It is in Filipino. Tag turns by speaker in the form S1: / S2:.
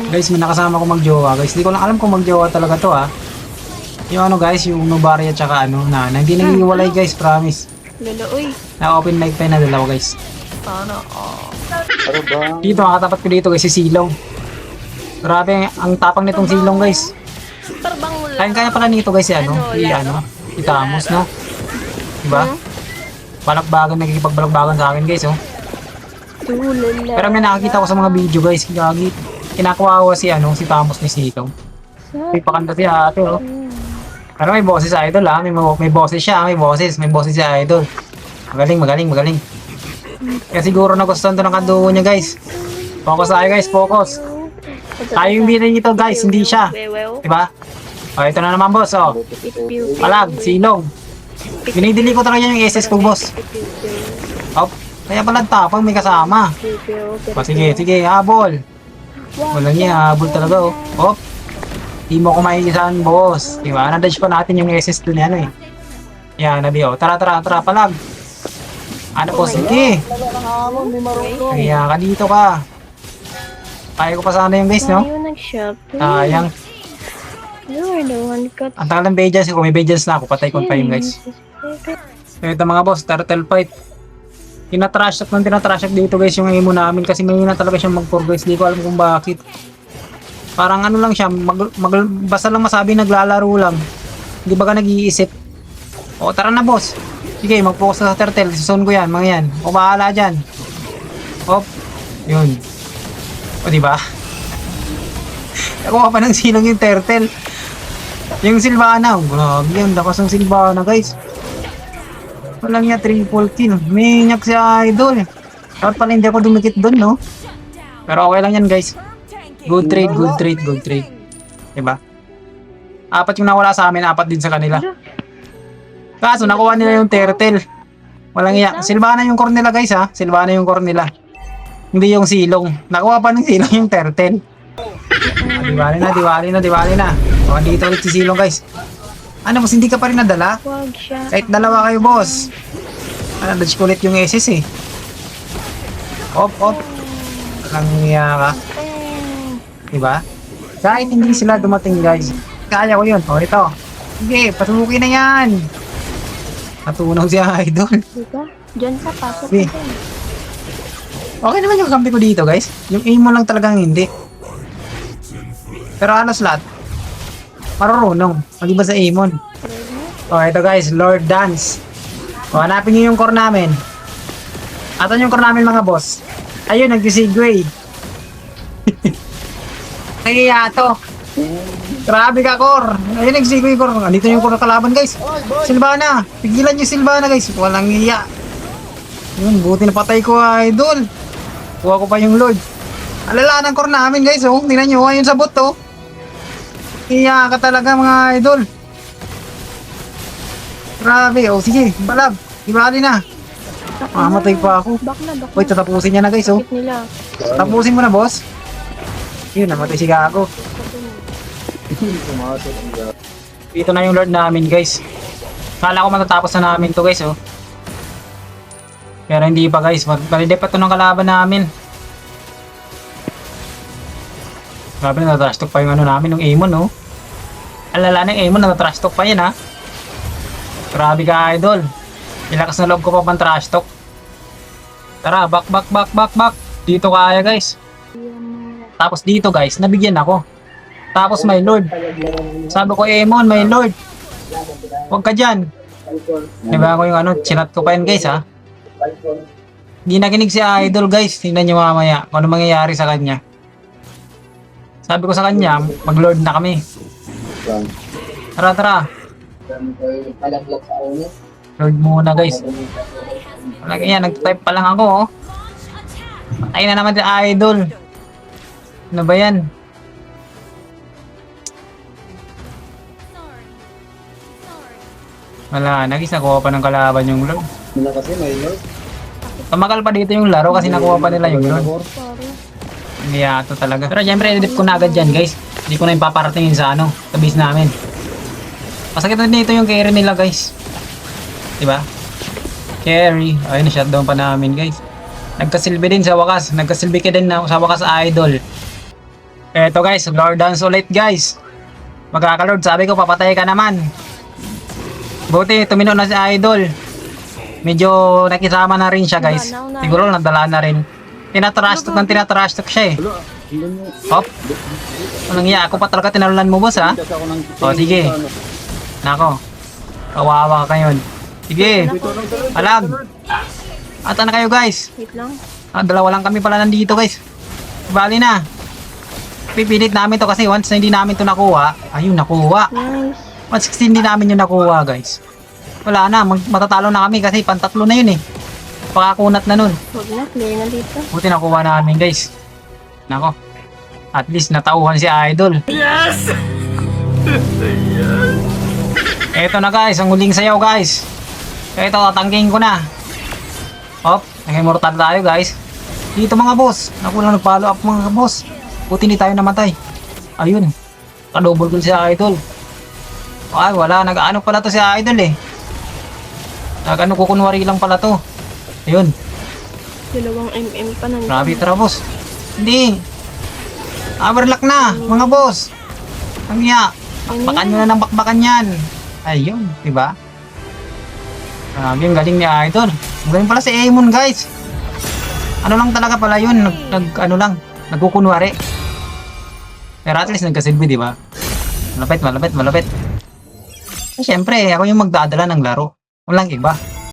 S1: Guys, may nakasama ko mag-jowa. Guys, di ko lang alam kung mag-jowa talaga to Yung ano guys, yung Nubaria tsaka ano, na hindi nag-iwalay guys, promise.
S2: Loloy.
S1: Na-open mic pa na dalawa guys.
S2: Sana,
S3: Ano ba?
S1: Dito, nakatapat ko dito guys, si Silong. Grabe, ang tapang nitong Silong guys.
S2: Tarbang mo lang.
S1: Kaya pala nito guys, Itamos, no? Diba? Balakbagan, nagkikipagbalakbagan sa akin guys,
S2: Tulala.
S1: Pero may nakakita ko sa mga video guys, kinakawawa si Tamos ni Silong. May pakanta si ate, Pero may boses si Idol, may boses siya, may boses si Idol. Magaling. Kaya siguro nagustuhan to ng kaduo niya guys. Focus tayo guys, focus. Tayo yung bida nito guys, hindi siya. Diba? O, ito na naman boss, Palag, Silong. Binidili ko talaga yung SS ko boss. Kaya pala tapang may kasama. O, sige, habol. Wala niya, habol talaga, Di mo ko maiisahan, boss. Diba? Na-dodge pa natin yung SS doon yan, Yan, nabi, Tara, palag. Ano po, sige. Kaya ka dito ka. Kaya ko pa sana yung guys, no?
S2: Ayaw nag-shopping.
S1: Sayang.
S2: You are the one cut.
S1: Ang tagal ng Bejans. Kung may Bejans na ako, patay ko pa yung guys. Ito mga boss, turtle fight. Tinatrash talk dito guys yung emo namin kasi may na talaga siyang mag-4 guys. Di ko alam kung bakit. Parang ano lang siya, basta lang masabi naglalaro lang. Hindi ba ka nag-iisip? O tara na boss. Sige, mag-focus sa turtle. Susun ko yan, mga yan. O bahala dyan. Hop. Yun. O diba? Nakuha pa ng silong yung turtle. Yung Sylvana. Grabe yan, lakas ng Sylvana guys. Walang niya triple kill. Minyak si Idol. Dapat pala hindi ako dumikit doon, no? Pero okay lang yan guys. Good trade. Diba? 4 yung nawala sa amin, 4 din sa kanila. Kaso nakuha nila yung turtle. Walang iya. Sylvana yung core nila guys Sylvana yung core nila. Hindi yung silong. Nakuha pa ng silong yung turtle. Diwali na. Baka dito ulit si silong guys. Ano boss, hindi ka pa rin nadala?
S2: Wag siya.
S1: Kahit dalawa kayo boss. Dodge ko ulit yung SS Op. Walang iya ka. Diba? Kahit hindi sila dumating guys. Kaya ko yun. Ito. Sige, pasubukin na yan. Natunaw si Idol.
S2: Diba? Diyan sa pasok
S1: Sige. Okay naman yung kampi ko dito guys. Yung aim mo lang talagang hindi. Pero halos lahat marunong. Maliban sa Amon. Ito guys, Lord Dance. Hanapin nyo yung core namin. Atan yung core namin mga boss. Ayun, nag-segue. Nagiyato. Grabe ka, core. Ayun, nag-segue core. Andito yung core kalaban guys. Sylvana. Pigilan nyo Sylvana guys. Walang iya. Yun, buti na patay ko Idol. Kuha ko pa yung Lord. Alala ng core namin guys. Tingnan nyo, ayun sa bot Iya ka talaga mga Idol. Grabe, sige, balab. Ibali na. Mamatay pa ako.
S2: Back na.
S1: Uy, tatapusin niya na guys,
S2: Bakit nila?
S1: Tapusin mo na, boss. Yun, namatay si Gago. Dito na yung Lord namin, guys. Kala ko matatapos na namin to, guys, Pero hindi pa, guys. Valide pa to ng kalaban namin. Grabe, natatrash talk pa yung namin, yung Amon, Alala ng Amon, natatrash talk pa yan, Grabe ka, Idol. Ilakas na loob ko pa pang trash talk. Tara, back. Dito kaya, guys. Tapos dito, guys, nabigyan ako. Tapos may Lord. Sabi ko, Amon, may Lord. Huwag ka dyan. Diba ako yung chinat ko pa yan, guys, Hindi nakinig si Idol, guys. Tingnan nyo mamaya kung ano mangyayari sa kanya. Sabi ko sa kanya, mag-Lord na kami. Tara. Lord muna guys. Yan, nag-type pa lang ako Patay na naman si Idol. Ano ba yan? Wala, nakuha pa ng kalaban yung Lord.
S3: Wala kasi may Lord.
S1: Tumagal pa dito yung laro kasi nakuha pa nila yung Lord. Hindi ato talaga. Pero syempre, edit ko na agad dyan guys. Hindi ko na yung paparatingin sa sa base namin. Masakit na dito yung carry nila guys. Diba? Carry. Ayun, na-shutdown pa namin guys. Nagkasilbi din sa wakas. Nagkasilbi ka din sa wakas Idol. Eto guys, Lord dance ulit guys. Magkaka-Lord, sabi ko papatay ka naman. Buti, tumino na si Idol. Medyo nakisama na rin siya guys. Siguro nadala na rin. Tinatrash talk siya eh.
S3: Wala, hindi mo.
S1: Hop. Walang iya, ako pa talaga tinalunan mo boss ha.
S3: Kasi ako ng...
S1: O, sige. Nako. Kawawa ka ngayon. Sige. Alam. Ata na kayo guys.
S2: Wait lang.
S1: Dalawa lang kami pala nandito guys. Bali na. Pipilit namin to kasi once na hindi namin to nakuha. Ayun, nakuha.
S2: Nice.
S1: Once 16 hindi namin yung nakuha guys. Wala na, matatalo na kami kasi pantatlo na yun eh. Pakakunat na nun.
S2: Huwag na, clear na dito.
S1: Buti nakuha namin guys. Nako. At least natauhan si Idol. Yes! Eto na guys, ang huling sayaw guys. Ito, tatangking ko na. Hop, nag-immortal tayo guys. Dito mga boss. Naku lang nag-follow up mga boss. Buti hindi tayo namatay. Ayun. Ka-double kill si Idol. Ay, wala. Nag-ano pala to si Idol eh. Nag-ano kukunwari lang pala to. Ayun.
S2: Dalawang MM pa nandito.
S1: Grabe, tara boss. Hindi. Overlock na, mga boss. Ang iya. Bakbakan nyo na ng bakbakan yan. Ayun, diba? Grabe, ang galing ni Idol. Ang galing pala si Aemon, guys. Ano lang talaga pala yun. Nagkukunwari. Pero at least nagkasilbi, diba? Malapit. Siyempre, ako yung magdadala ng laro. Walang iba.